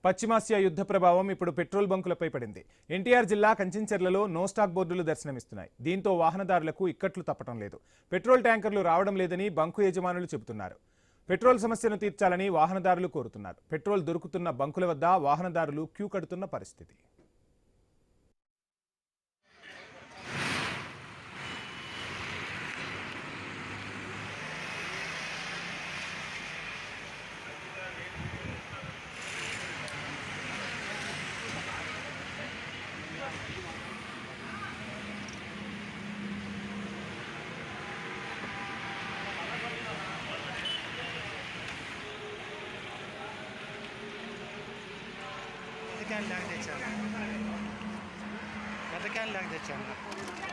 పశ్చిమాసియా యుద్ధ ప్రభావం ఇప్పుడు పెట్రోల్ బంకులపై పడింది. ఎన్టీఆర్ జిల్లా కంచించెర్లలో నో స్టాక్ బోర్డులు దర్శనమిస్తున్నాయి. దీంతో వాహనదారులకు ఇక్కట్లు తప్పటం లేదు. పెట్రోల్ ట్యాంకర్లు రావడం లేదని బంకు యజమానులు చెబుతున్నారు. పెట్రోల్ సమస్యను తీర్చాలని వాహనదారులు కోరుతున్నారు. పెట్రోల్ దొరుకుతున్న బంకుల వద్ద వాహనదారులు క్యూ కడుతున్న పరిస్థితి. कैन लाग तेज़ाना